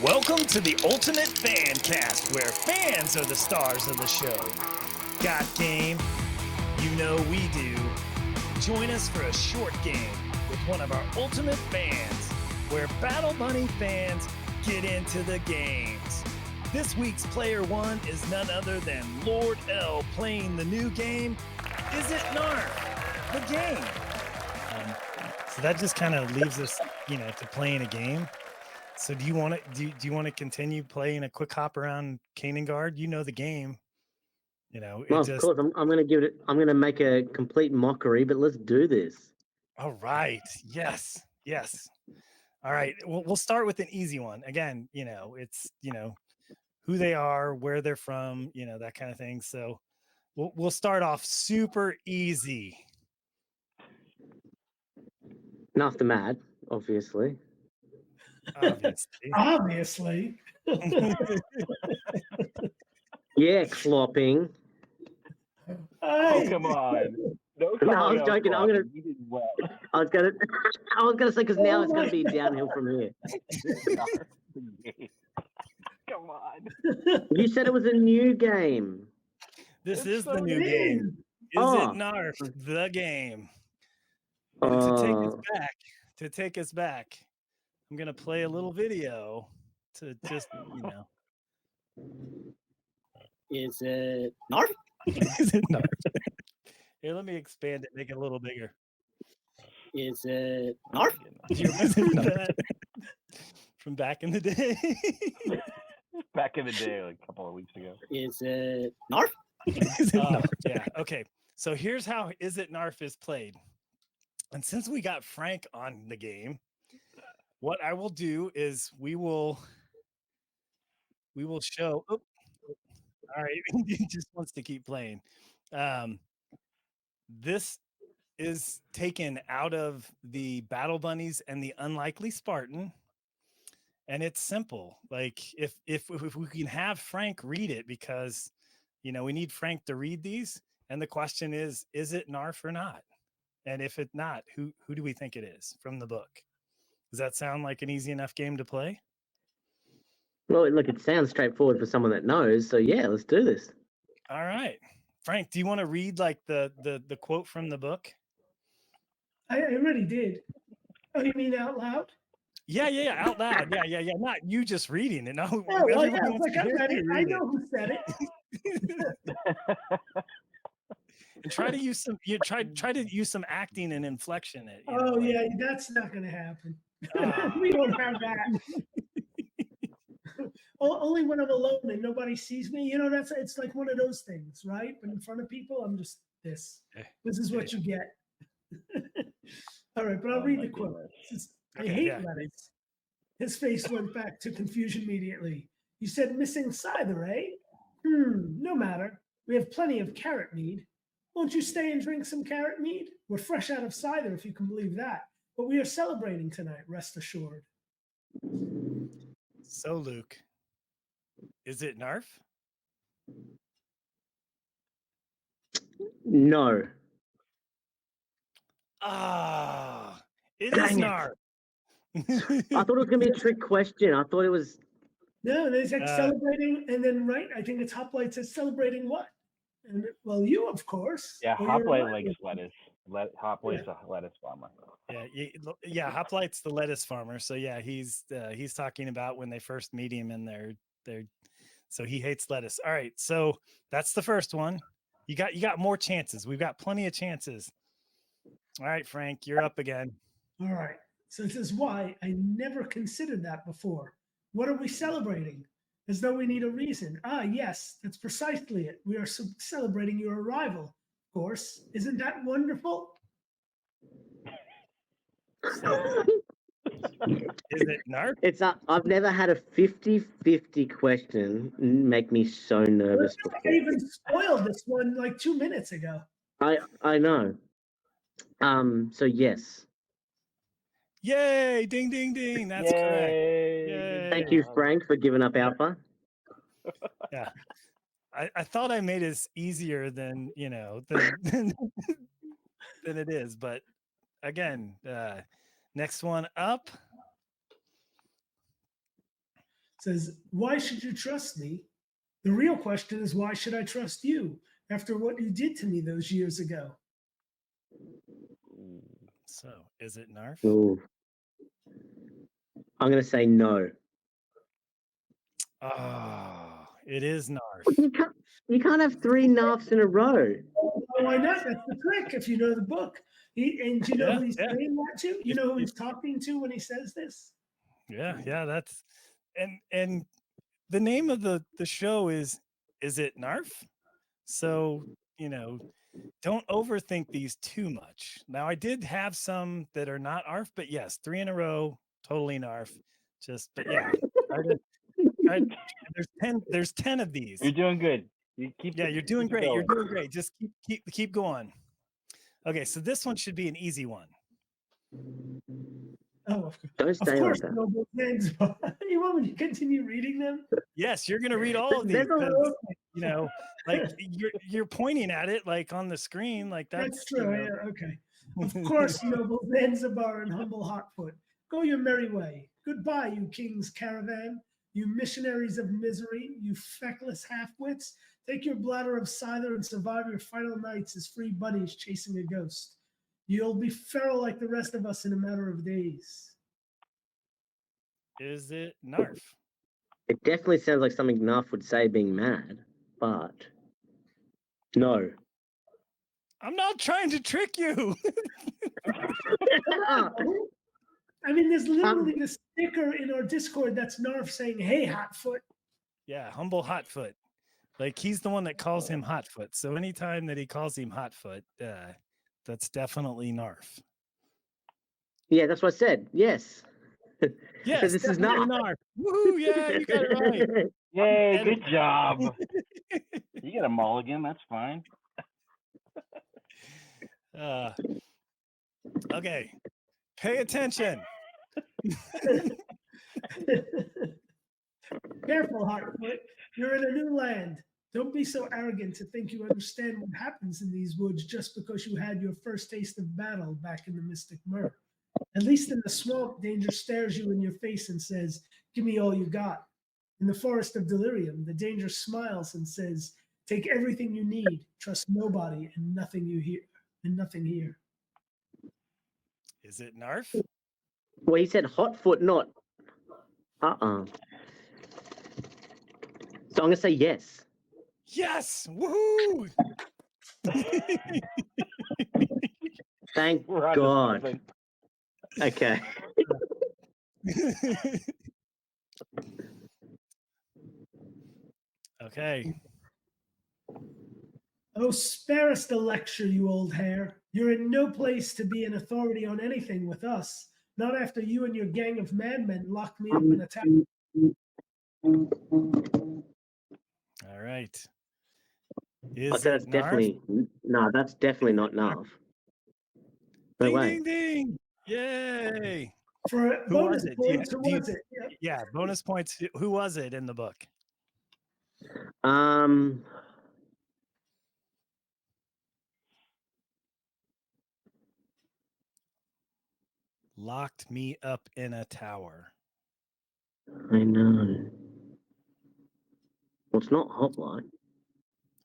Welcome to the Ultimate Fancast, where fans are the stars of the show. Got game? You know we do. Join us for a short game with one of our Ultimate fans, where Battle Bunny fans get into the games. This week's player one is none other than Lord L playing the new game, Is It Knarf? The game. So that just kind of leaves us, to playing a game. So do you want to do you want to continue playing a quick hop around Kanengard? You know the game. Of course, I'm going to give it. I'm going to make a complete mockery, but let's do this. All right. Yes. All right. We'll start with an easy one. Again, it's who they are, where they're from, that kind of thing. So we'll start off super easy. Knarf the Mad, obviously. Obviously. Yeah, clopping. Oh, come on. No, I was joking. I was gonna say, because now it's gonna be downhill from here. Come on. You said it was a new game. This is the new game. Is it Knarf, the game? And to take us back, I'm gonna play a little video to just Is it Knarf? Is it Knarf? Here, let me expand it, make it a little bigger. Is it Knarf? Do you remember that from back in the day? Back in the day, like a couple of weeks ago. Is it Knarf? Is it Knarf? Yeah. Okay. So here's how Is It Knarf is played. And since we got Frank on the game, what I will do is we will show. Oh, all right. He just wants to keep playing. This is taken out of the Battle Bunnies and the Unlikely Spartan. And it's simple. Like if we can have Frank read it, because we need Frank to read these. And the question is it Knarf or not? And if it's not, who do we think it is from the book? Does that sound like an easy enough game to play? Well, look, it sounds straightforward for someone that knows. So yeah, let's do this. All right. Frank, do you want to read like the quote from the book? I already did. Oh, you mean out loud? Yeah, out loud. Yeah. Not you just reading it. No, I'm ready. I know who said it. And try to use some. Try to use some acting and inflection. Yeah, that's not going to happen. We don't have that. Only when I'm alone and nobody sees me. It's like one of those things, right? But in front of people, I'm just this. This is what you get. All right, but I'll read the quote. I hate lettuce. His face went back to confusion immediately. You said missing cider, eh? No matter. We have plenty of carrot mead. Won't you stay and drink some carrot mead? We're fresh out of cider, if you can believe that. But we are celebrating tonight, rest assured. So, Luke, is it Knarf? No. It is Knarf. I thought it was going to be a trick question. I thought it was. No, there's like celebrating, and then I think it's Hoplite says celebrating what? And you, of course. Yeah, Hoplite likes lettuce. Hoplite's a lettuce farmer. Yeah. Hoplite's the lettuce farmer. So yeah, he's talking about when they first meet him, and they're so he hates lettuce. All right, so that's the first one. You got more chances. We've got plenty of chances. All right, Frank, you're up again. All right. So this is why I never considered that before. What are we celebrating? As though we need a reason. Yes, that's precisely it. We are celebrating your arrival, of course. Isn't that wonderful? Is it Knarf? I've never had a 50-50 question make me so nervous before. I even spoiled this one like 2 minutes ago. I know. So yes. Yay! Ding, ding, ding! That's correct. Yay. Thank you, Frank, for giving up Alpha. Yeah, I thought I made it easier than than it is, but again, next one up. says, why should you trust me? The real question is, why should I trust you after what you did to me those years ago? So, is it Knarf? Ooh. I'm going to say no. Oh, it is Knarf. You can't have 3 Knarfs in a row. Oh, why not? That's the trick if you know the book. And do you know who he's saying that to? You know who he's talking to when he says this? Yeah, that's and the name of the show is it Knarf? So, don't overthink these too much. Now, I did have some that are not ARF, but yes, 3 in a row, totally Knarf. But yeah, there's 10 of these. You're doing good. You're doing great. You're doing great. Just keep going. Okay, so this one should be an easy one. Oh, don't stay of course, like that. Noble Zanzibar. You want me to continue reading them? Yes, you're going to read all of these. Like you're pointing at it like on the screen, like that's true. Yeah, okay. Of course, Noble Zanzibar and humble Hotfoot. Go your merry way. Goodbye, you king's caravan. You missionaries of misery, you feckless half-wits. Take your bladder of cider and survive your final nights as free bunnies chasing a ghost. You'll be feral like the rest of us in a matter of days. Is it Knarf? It definitely sounds like something Knarf would say being mad, but no. I'm not trying to trick you. I mean, there's literally a sticker in our Discord that's Knarf saying, hey, Hotfoot. Yeah, humble Hotfoot. Like, he's the one that calls him Hotfoot. So anytime that he calls him Hotfoot, that's definitely Knarf. Yeah, that's what I said. Yes. Yes, this is Knarf. Woohoo! Yeah, you got it right. Yay, good job. You get a mulligan, that's fine. Okay, pay attention. Careful, Hotfoot. You're in a new land. Don't be so arrogant to think you understand what happens in these woods just because you had your first taste of battle back in the Mystic Myrrh. At least in the swamp, danger stares you in your face and says, give me all you got. In the forest of delirium, the danger smiles and says, take everything you need, trust nobody and nothing here. Is it Knarf? Well, he said Hotfoot, not. So I'm going to say yes. Yes! Woohoo! Thank God. Okay. Okay. Oh, spare us the lecture, you old hare. You're in no place to be an authority on anything with us. Not after you and your gang of madmen locked me up in a tower. All right. That's definitely that's definitely not Knarf. No ding, way. ding, ding! Yay! For bonus points, who was it? Yeah, bonus points. Who was it in the book? Locked me up in a tower. I know. Well, it's not Hotline.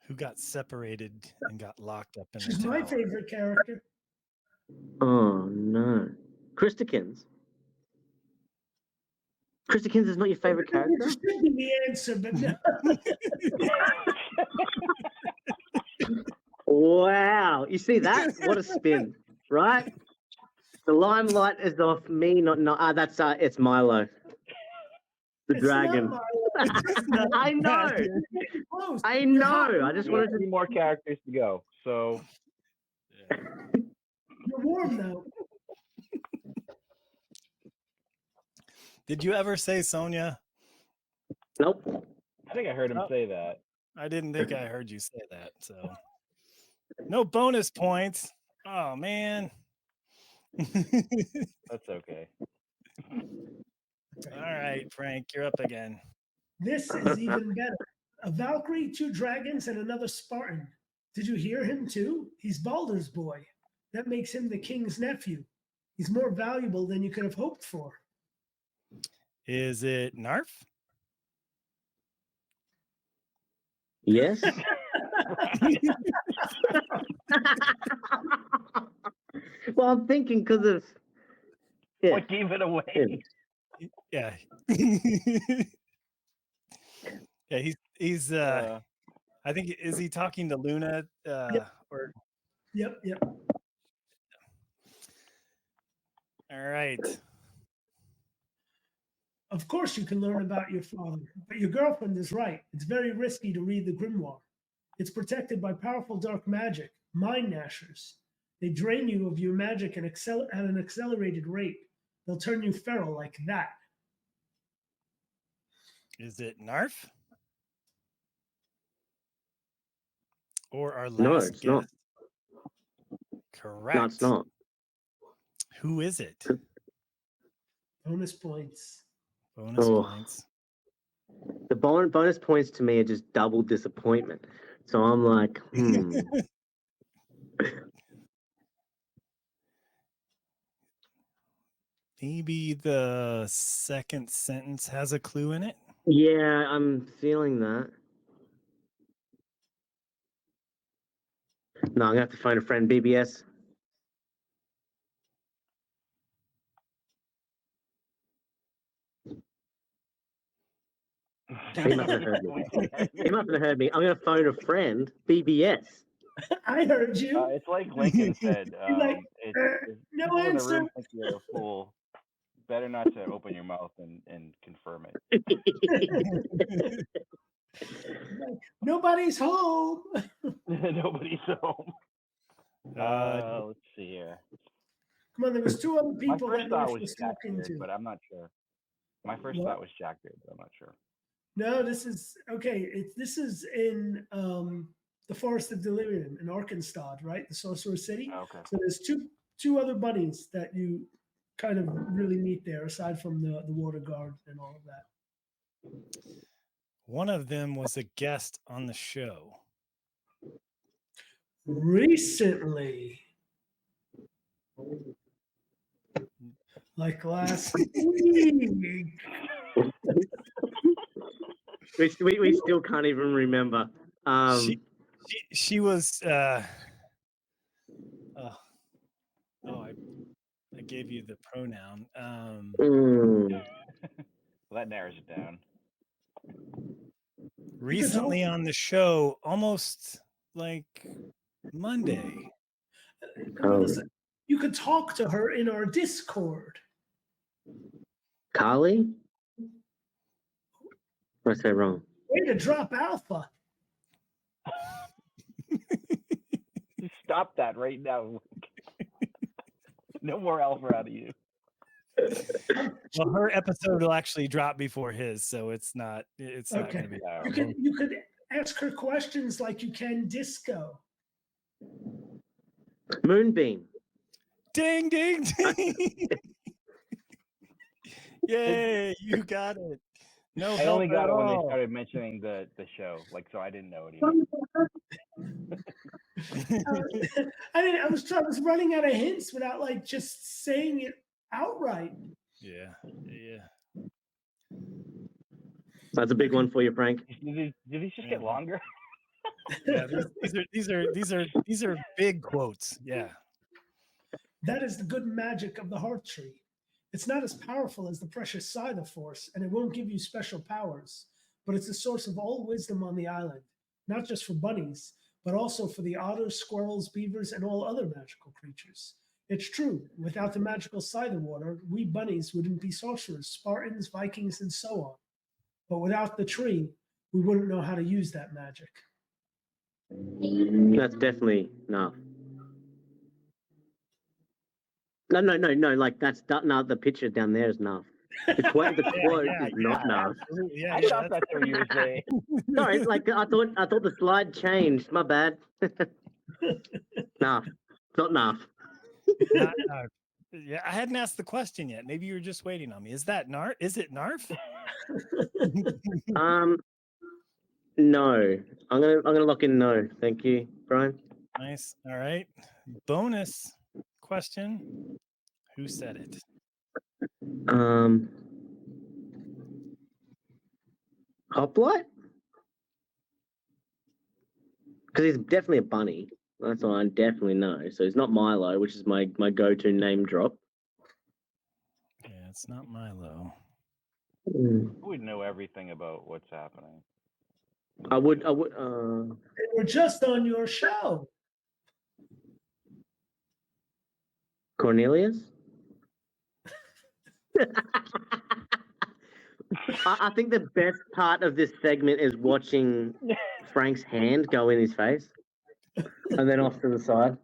Who got separated and got locked up in She's a tower? my favorite character. Oh no, Christikins. Christikins is not your favorite character? This should be the answer, but no. Wow, you see that? What a spin, right? The limelight is off me, not that's it's Milo, the dragon. I know. I know. I just wanted 3 more characters to go. So you're warm though. Did you ever say Sonia? Nope. I think I heard him say that. I didn't think I heard you say that. So no bonus points. Oh man. That's okay. All right, Frank, you're up again. This is even better. A Valkyrie, 2 dragons, and another Spartan. Did you hear him too? He's Baldur's boy. That makes him the king's nephew. He's more valuable than you could have hoped for. Is it Knarf? Yes. Well, I'm thinking because of What gave it away? Yeah. Yeah, he's I think is he talking to Luna or Yep. all right. Of course, you can learn about your father, but your girlfriend is right. It's very risky to read the grimoire. It's protected by powerful dark magic, mind gnashers. They drain you of your magic at an accelerated rate. They'll turn you feral like that. Is it Knarf? Or our No, last it's guest? not. Correct. No, it's not. Who is it? Bonus points. Bonus Oh. points. The bonus points to me are just double disappointment. So I'm like, Maybe the second sentence has a clue in it. Yeah, I'm feeling that. No, I'm gonna have to phone a friend. BBS. He must have heard me. He must have heard me. I'm gonna phone a friend. BBS. I heard you. It's like Lincoln said. Like, If no people in the answer. room think you're a fool, better not to open your mouth and confirm it. Nobody's home. Nobody's home. Let's see here. Come on, there was two other My people first that thought Knarf was was talking Jackbeard, to. but I'm not sure. My first What? thought was Jackbeard, but I'm not sure. No, this is okay. This is in the Forest of Delirium in Arkansas, right? The Sorcerer City. Okay. So there's two other bunnies that you kind of really meet there, aside from the water guard and all of that. One of them was a guest on the show. Recently, like last week. We still can't even remember. She was I gave you the pronoun. Well, that narrows it down. Recently on the show, almost like Monday. Listen, you could talk to her in our Discord. Carly? Or I say wrong? Way to drop alpha. Stop that right now. No more alpha out of you. Well, her episode will actually drop before his, so it's not going to be. You could ask her questions like you can Disco. Moonbeam. Ding, ding, ding. Yay, you got it. No, I only got it when they started mentioning the show, like, so I didn't know it either. I was running out of hints without like just saying it outright. Yeah. That's a big one for you, Frank. Did these just get longer? Yeah, these are big quotes. Yeah. That is the good magic of the heart tree. It's not as powerful as the precious Scyther Force, and it won't give you special powers, but it's the source of all wisdom on the island, not just for bunnies, but also for the otters, squirrels, beavers, and all other magical creatures. It's true, without the magical Scyther water, we bunnies wouldn't be sorcerers, Spartans, Vikings, and so on. But without the tree, we wouldn't know how to use that magic. That's definitely no. No. Like that's not the picture down there is enough. The quote is not enough. I thought that's what you were saying. Sorry, like I thought the slide changed. My bad. Nah, not enough. Not Knarf. Yeah, I hadn't asked the question yet. Maybe you were just waiting on me. Is that Knarf? Is it Knarf? No. I'm gonna lock in no. Thank you, Brian. Nice. All right. Bonus question. Who said it? Hoplite? Because he's definitely a bunny. That's what I definitely know. So he's not Milo, which is my go-to name drop. Yeah, it's not Milo. We know everything about what's happening. I would. We're just on your show. Cornelius. I think the best part of this segment is watching Frank's hand go in his face, and then off to the side.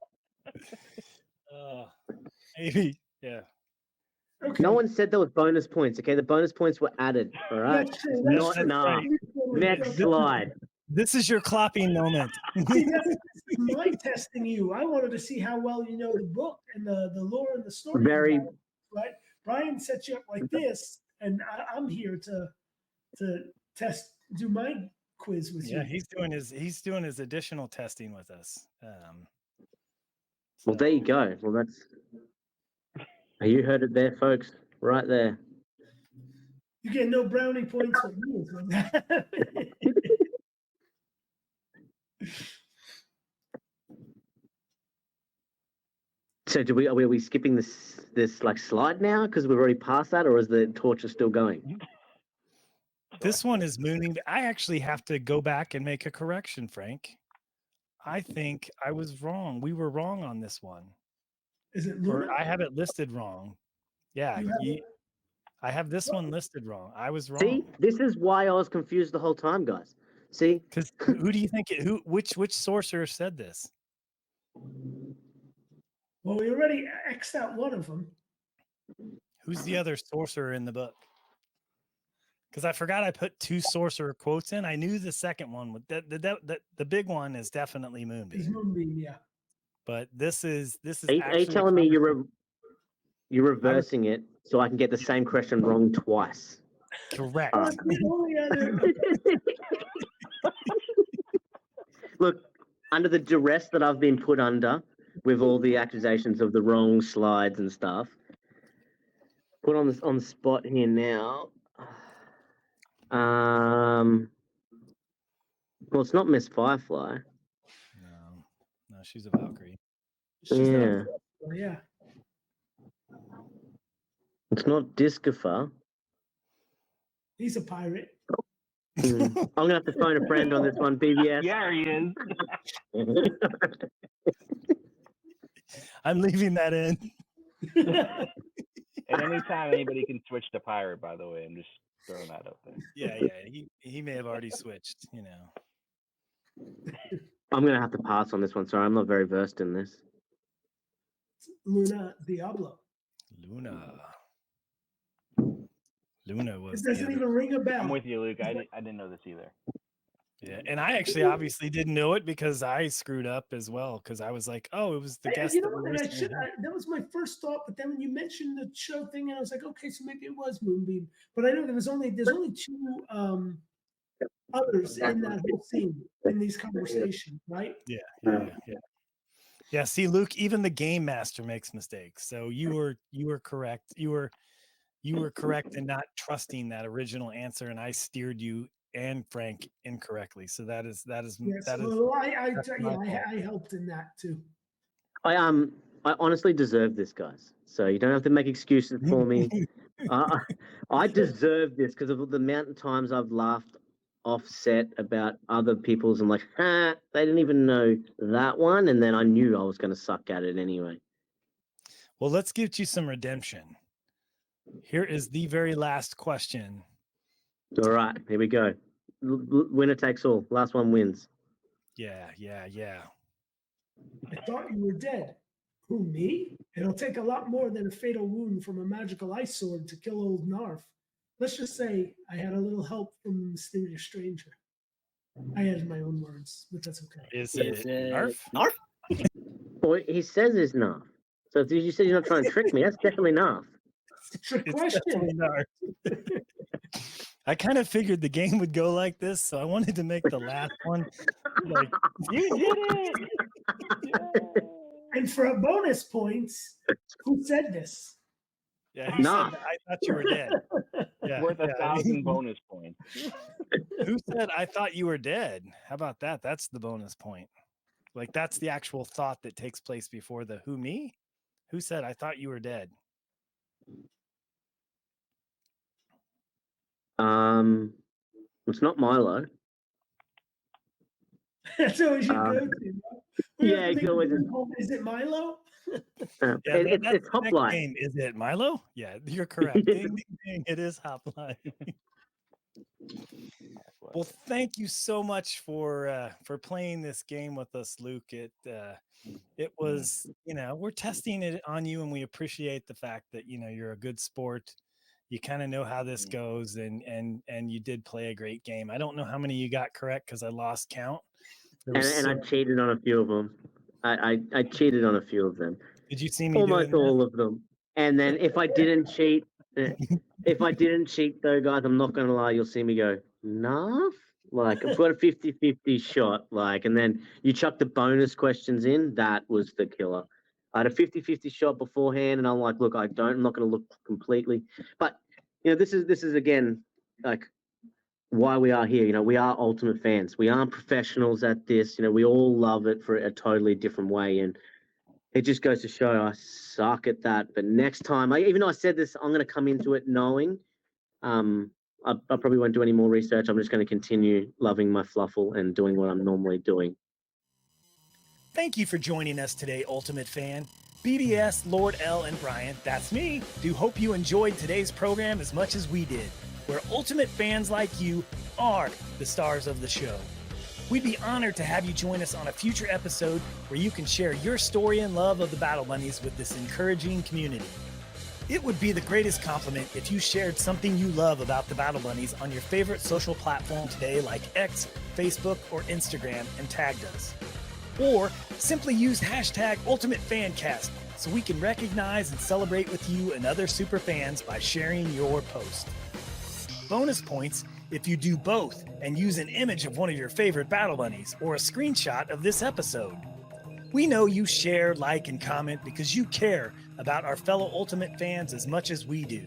Maybe, yeah. Okay. No one said there was bonus points. Okay, the bonus points were added. All right, That's true. not That's enough. true. Next slide. This is your clapping moment. See, that's my testing you. I wanted to see how well you know the book and the lore and the story. Very. Right. Brian set you up like this, and I'm here to test, do my quiz with you. Yeah, he's doing his additional testing with us. Well, there you go. Well, that's. You heard it there, folks. Right there. You get no brownie points for me. So, are we skipping this like slide now because we've already passed that, or is the torture still going? This one is moving. I actually have to go back and make a correction, Frank. I think I was wrong. We were wrong on this one. Is it Luna? Or I have it listed wrong. Yeah, I have this one listed wrong. I was wrong. See, this is why I was confused the whole time, guys. See, because who do you think? Which sorcerer said this? Well, we already X'd out one of them. Who's the other sorcerer in the book? Because I forgot I put 2 sorcerer quotes in. I knew the second one. The big one is definitely Moonbeam. It's Moonbeam, yeah. But this is. Are you telling me you're reversing it so I can get the same question wrong twice? Correct. Look, under the duress that I've been put under with all the accusations of the wrong slides and stuff, put on the spot here now. Well, it's not Miss Firefly. No, she's a Valkyrie. Yeah. It's not Discifer. He's a pirate. I'm gonna have to phone a friend on this one, BBS. Yeah, he is. I'm leaving that in. At any time, anybody can switch to pirate. By the way, I'm just throwing that out there. Yeah. He may have already switched. I'm gonna have to pass on this one. Sorry, I'm not very versed in this. Luna Diablo. Luna was. It doesn't even ring a bell. I'm with you, Luke. I didn't know this either. Yeah, and I actually obviously didn't know it because I screwed up as well. Because I was like, "Oh, it was the guest." You know what? That was my first thought. But then when you mentioned the show thing, and I was like, "Okay, so maybe it was Moonbeam." But I know there's only 2 others in that whole scene in these conversations, right? Yeah. See, Luke, even the game master makes mistakes. So you were correct. You were correct in not trusting that original answer, and I steered you and Frank incorrectly. So that is. I helped in that too. I honestly deserve this, guys. So you don't have to make excuses for me. I deserve this because of the amount of times I've laughed offset about other people's. I'm like, they didn't even know that one, and then I knew I was going to suck at it anyway. Well, let's give you some redemption. Here is the very last question. All right, here we go. Winner takes all. Last one wins. Yeah. I thought you were dead. Who, me? It'll take a lot more than a fatal wound from a magical ice sword to kill old Knarf. Let's just say I had a little help from the mysterious stranger. I added my own words, but that's okay. Is it Knarf? Well, he says it's Knarf. So if you said you're not trying to trick me, that's definitely Knarf. Trick question. I kind of figured the game would go like this, so I wanted to make the last one like You did it. Yeah. And for bonus points, who said this? Yeah, he said, I thought you were dead. Yeah, Worth 1,000 bonus points. Who said I thought you were dead? How about that? That's the bonus point. Like that's the actual thought that takes place before the who me? Who said I thought you were dead? It's not Milo. That's always you go to. Yeah, it's always Is it Milo? That's it's the next Hopline. game. Is it Milo? Yeah, you're correct. Ding, ding, ding. It is Hopline. Well, thank you so much for playing this game with us, Luke. It was, we're testing it on you, and we appreciate the fact that you're a good sport. You kind of know how this goes, and you did play a great game. I don't know how many you got correct because I lost count. And I cheated on a few of them. I cheated on a few of them. Did you see me almost doing all of them? And then if I didn't cheat, though, guys, I'm not going to lie, you'll see me go, Knarf? Like, I've got a 50-50 shot. Like, and then you chuck the bonus questions in. That was the killer. I had a 50-50 shot beforehand, and I'm like, look, I'm not going to look completely. But, this is again, like, why we are here. We are ultimate fans. We aren't professionals at this. We all love it for a totally different way. And it just goes to show I suck at that. But next time, even though I said this, I'm going to come into it knowing I probably won't do any more research. I'm just going to continue loving my fluffle and doing what I'm normally doing. Thank you for joining us today, Ultimate Fan. BBS, Lord L, and Brian, that's me, do hope you enjoyed today's program as much as we did, where ultimate fans like you are the stars of the show. We'd be honored to have you join us on a future episode where you can share your story and love of the Battle Bunnies with this encouraging community. It would be the greatest compliment if you shared something you love about the Battle Bunnies on your favorite social platform today like X, Facebook, or Instagram and tagged us. Or simply use hashtag UltimateFancast so we can recognize and celebrate with you and other super fans by sharing your post. Bonus points if you do both and use an image of one of your favorite Battle Bunnies or a screenshot of this episode. We know you share, like, and comment because you care about our fellow Ultimate fans as much as we do.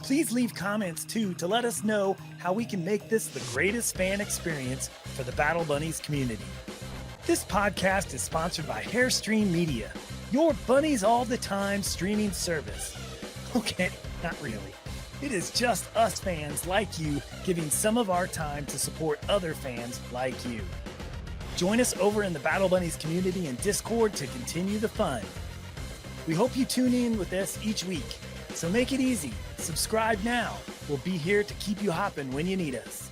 Please leave comments too to let us know how we can make this the greatest fan experience for the Battle Bunnies community. This podcast is sponsored by Hairstream Media, your bunnies all the time streaming service. Okay, not really. It is just us fans like you giving some of our time to support other fans like you. Join us over in the Battle Bunnies community and Discord to continue the fun. We hope you tune in with us each week. So make it easy. Subscribe now. We'll be here to keep you hopping when you need us.